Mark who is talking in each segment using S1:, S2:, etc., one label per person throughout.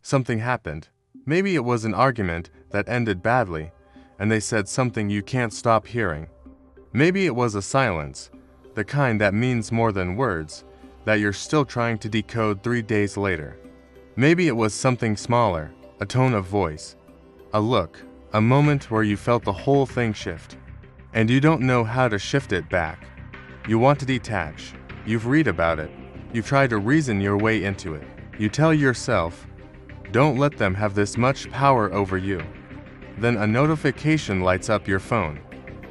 S1: Something happened. Maybe it was an argument that ended badly, and they said something you can't stop hearing. Maybe it was a silence, the kind that means more than words, that you're still trying to decode 3 days later. Maybe it was something smaller, a tone of voice, a look, a moment where you felt the whole thing shift. And you don't know how to shift it back. You want to detach. You've read about it. You've tried to reason your way into it. You tell yourself, don't let them have this much power over you. Then a notification lights up your phone.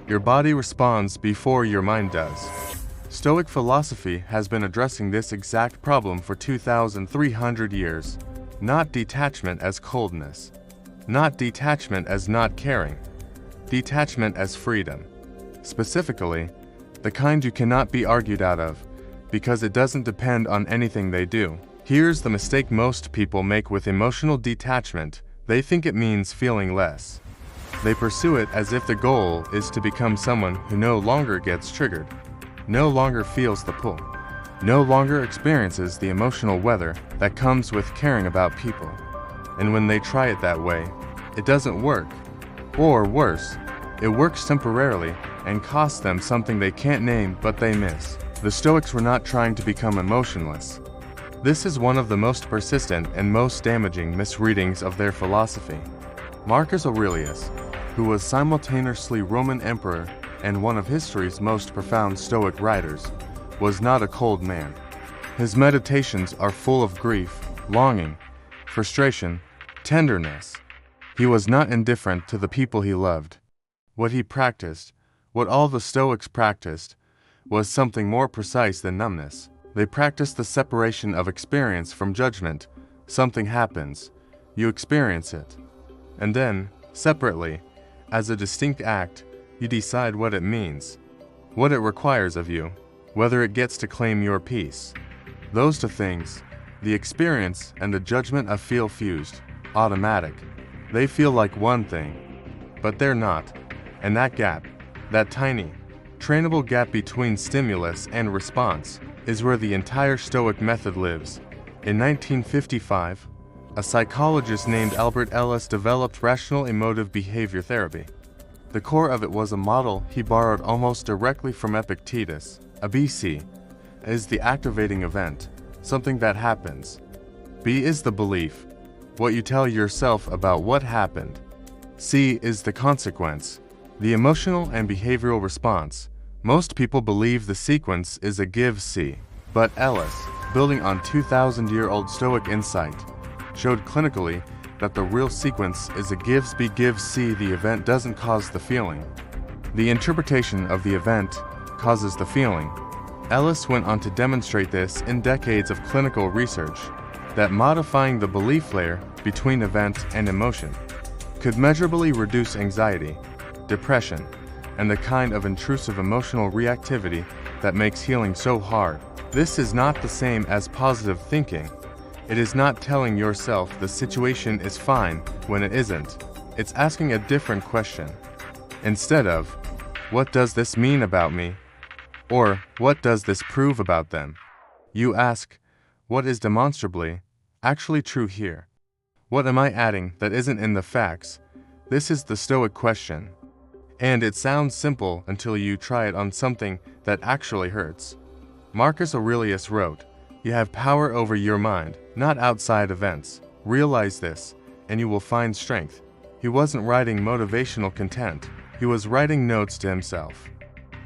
S1: Your body responds before your mind does. Stoic philosophy has been addressing this exact problem for 2,300 years. Not detachment as coldness. Not detachment as not caring. Detachment as freedom. Specifically, the kind you cannot be argued out of, because it doesn't depend on anything they do. Here's the mistake most people make with emotional detachment. They think it means feeling less. They pursue it as if the goal is to become someone who no longer gets triggered, no longer feels the pull, no longer experiences the emotional weather that comes with caring about people. And when they try it that way, it doesn't work. Or worse, it works temporarily and costs them something they can't name but they miss. The Stoics were not trying to become emotionless. This is one of the most persistent and most damaging misreadings of their philosophy. Marcus Aurelius, who was simultaneously Roman emperor and one of history's most profound Stoic writers, was not a cold man. His meditations are full of grief, longing, frustration, tenderness. He was not indifferent to the people he loved. What he practiced, what all the Stoics practiced, was something more precise than numbness. They practiced the separation of experience from judgment. Something happens, you experience it, and then, separately, as a distinct act, you decide what it means, what it requires of you, whether it gets to claim your peace. Those two things, the experience and the judgment, feel fused, automatic. They feel like one thing, but they're not. And that gap, that tiny, trainable gap between stimulus and response, is where the entire Stoic method lives. In 1955, a psychologist named Albert Ellis developed rational emotive behavior therapy. The core of it was a model he borrowed almost directly from Epictetus. A BC is the activating event, something that happens. B is the belief, what you tell yourself about what happened. C is the consequence, the emotional and behavioral response. Most people believe the sequence is a give-C, but Ellis, building on 2,000-year-old Stoic insight, showed clinically that the real sequence is a gives-B-gives-C. The event doesn't cause the feeling. The interpretation of the event causes the feeling. Ellis went on to demonstrate this in decades of clinical research, that modifying the belief layer between event and emotion could measurably reduce anxiety, depression, and the kind of intrusive emotional reactivity that makes healing so hard. This is not the same as positive thinking. It is not telling yourself the situation is fine when it isn't. It's asking a different question. Instead of, what does this mean about me? Or, what does this prove about them? You ask, what is demonstrably, actually true here? What am I adding that isn't in the facts? This is the Stoic question. And it sounds simple until you try it on something that actually hurts. Marcus Aurelius wrote, "You have power over your mind, not outside events. Realize this, and you will find strength." He wasn't writing motivational content. He was writing notes to himself.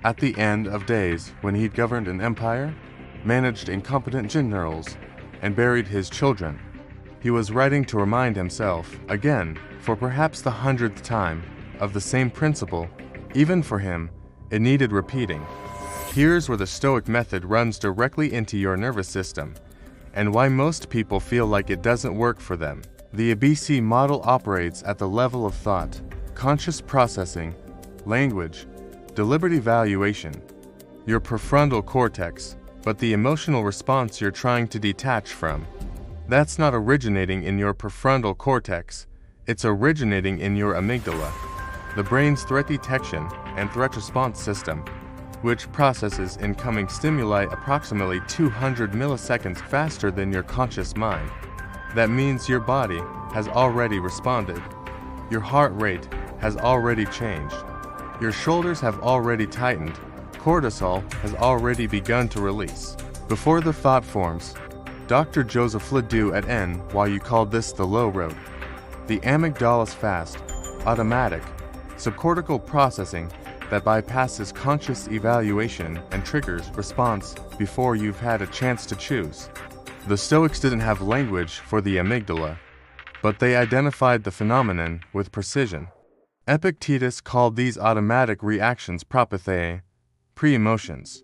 S1: At the end of days, when he'd governed an empire, managed incompetent generals, and buried his children, he was writing to remind himself, again, for perhaps the 100th time, of the same principle. Even for him, it needed repeating. Here's where the Stoic method runs directly into your nervous system, and why most people feel like it doesn't work for them. The ABC model operates at the level of thought, conscious processing, language, deliberate evaluation, your prefrontal cortex, but the emotional response you're trying to detach from. That's not originating in your prefrontal cortex, it's originating in your amygdala, the brain's threat detection and threat response system, which processes incoming stimuli approximately 200 milliseconds faster than your conscious mind. That means your body has already responded. Your heart rate has already changed. Your shoulders have already tightened. Cortisol has already begun to release. Before the thought forms, Dr. Joseph Ledoux at NYU called this the low road. The amygdala's fast, automatic, subcortical processing that bypasses conscious evaluation and triggers response before you've had a chance to choose. The Stoics didn't have language for the amygdala, but they identified the phenomenon with precision. Epictetus called these automatic reactions propatheiae, pre-emotions.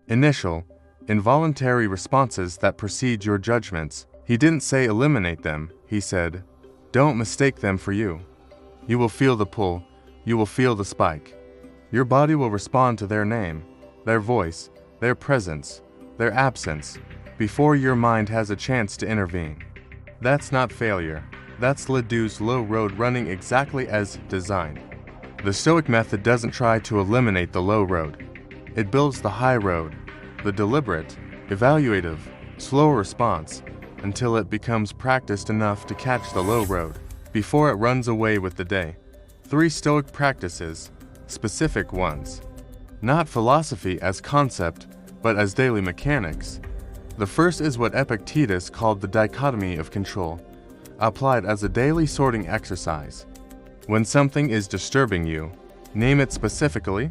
S1: Initial, involuntary responses that precede your judgments. He didn't say eliminate them, he said, don't mistake them for you. You will feel the pull, you will feel the spike. Your body will respond to their name, their voice, their presence, their absence, before your mind has a chance to intervene. That's not failure. That's Ledoux's low road running exactly as designed. The Stoic method doesn't try to eliminate the low road. It builds the high road, the deliberate, evaluative, slow response, until it becomes practiced enough to catch the low road, before it runs away with the day. 3 Stoic practices, specific ones. Not philosophy as concept, but as daily mechanics. The first is what Epictetus called the dichotomy of control, applied as a daily sorting exercise. When something is disturbing you, name it specifically,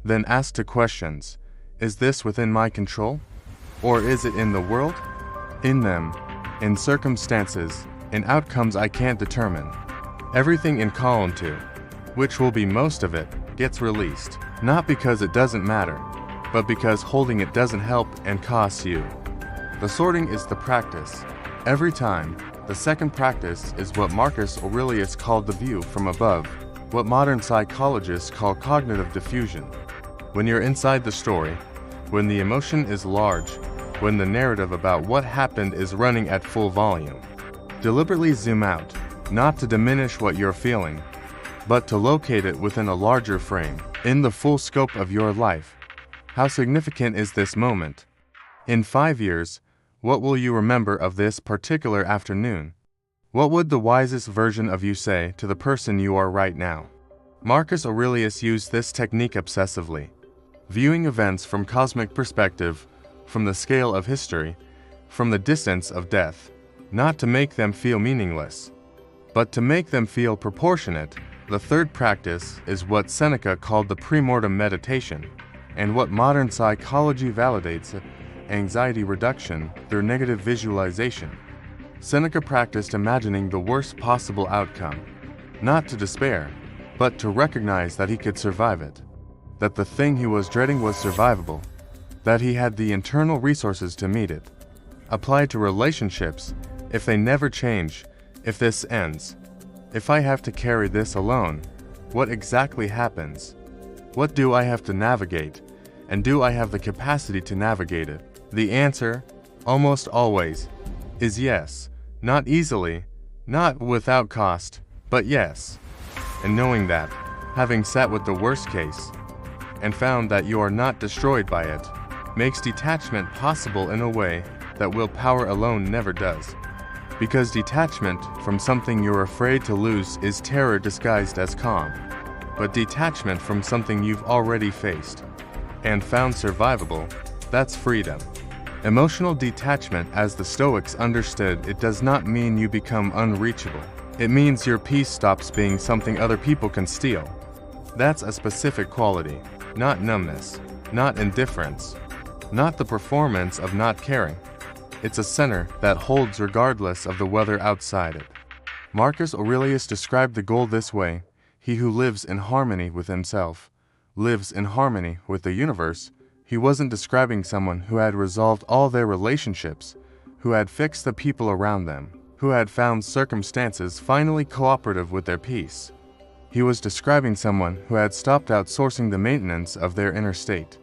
S1: then ask 2 questions. Is this within my control? Or is it in the world? In them, in circumstances, in outcomes I can't determine. Everything in column 2, which will be most of it, gets released, not because it doesn't matter, but because holding it doesn't help and costs you. The sorting is the practice. Every time, the second practice is what Marcus Aurelius called the view from above, what modern psychologists call cognitive diffusion. When you're inside the story, when the emotion is large, when the narrative about what happened is running at full volume, deliberately zoom out, not to diminish what you're feeling, but to locate it within a larger frame, in the full scope of your life. How significant is this moment? In 5 years, what will you remember of this particular afternoon? What would the wisest version of you say to the person you are right now? Marcus Aurelius used this technique obsessively, viewing events from cosmic perspective, from the scale of history, from the distance of death, not to make them feel meaningless, but to make them feel proportionate. The third practice is what Seneca called the premortem meditation, and what modern psychology validates: anxiety reduction through negative visualization. Seneca practiced imagining the worst possible outcome, not to despair, but to recognize that he could survive it, that the thing he was dreading was survivable, that he had the internal resources to meet it. Applied to relationships: if they never change, if this ends, if I have to carry this alone, what exactly happens? What do I have to navigate, and do I have the capacity to navigate it? The answer, almost always, is yes. Not easily, not without cost, but yes. And knowing that, having sat with the worst case, and found that you are not destroyed by it, makes detachment possible in a way that willpower alone never does. Because detachment from something you're afraid to lose is terror disguised as calm, but detachment from something you've already faced and found survivable, that's freedom. Emotional detachment, as the Stoics understood it, does not mean you become unreachable. It means your peace stops being something other people can steal. That's a specific quality, not numbness, not indifference, not the performance of not caring. It's a center that holds regardless of the weather outside it. Marcus Aurelius described the goal this way: he who lives in harmony with himself lives in harmony with the universe. He wasn't describing someone who had resolved all their relationships, who had fixed the people around them, who had found circumstances finally cooperative with their peace. He was describing someone who had stopped outsourcing the maintenance of their inner state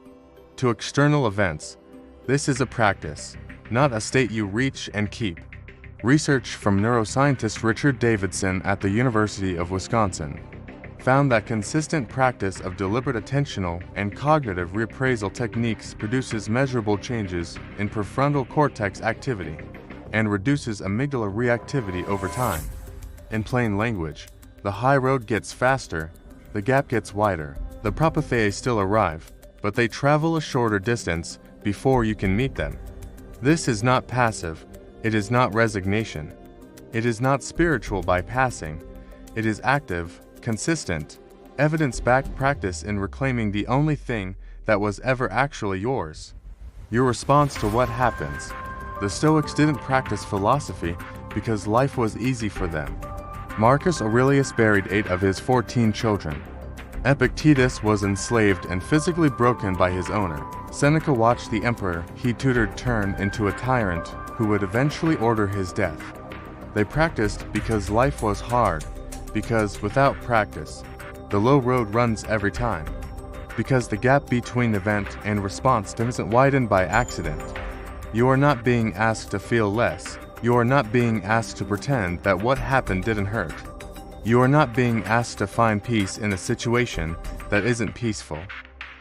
S1: to external events. This is a practice, not a state you reach and keep. Research from neuroscientist Richard Davidson at the University of Wisconsin found that consistent practice of deliberate attentional and cognitive reappraisal techniques produces measurable changes in prefrontal cortex activity. and reduces amygdala reactivity over time. In plain language, the high road gets faster, the gap gets wider. The propathei still arrive, but they travel a shorter distance before you can meet them. This is not passive, it is not resignation. It is not spiritual bypassing, it is active, consistent, evidence-backed practice in reclaiming the only thing that was ever actually yours. Your response to what happens. The Stoics didn't practice philosophy because life was easy for them. Marcus Aurelius buried 8 of his 14 children. Epictetus was enslaved and physically broken by his owner. Seneca watched the emperor he tutored turn into a tyrant who would eventually order his death. They practiced because life was hard, because without practice, the low road runs every time, because the gap between event and response doesn't widen by accident. You are not being asked to feel less. You are not being asked to pretend that what happened didn't hurt. You are not being asked to find peace in a situation that isn't peaceful.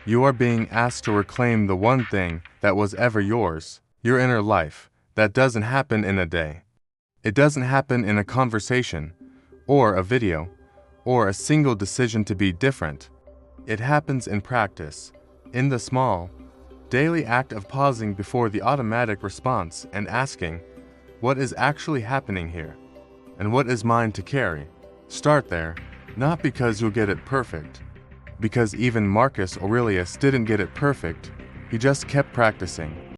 S1: You are being asked to reclaim the one thing that was ever yours, your inner life. That doesn't happen in a day. It doesn't happen in a conversation, or a video, or a single decision to be different. It happens in practice, in the small, daily act of pausing before the automatic response and asking, what is actually happening here? And what is mine to carry? Start there, not because you'll get it perfect, because even Marcus Aurelius didn't get it perfect, he just kept practicing.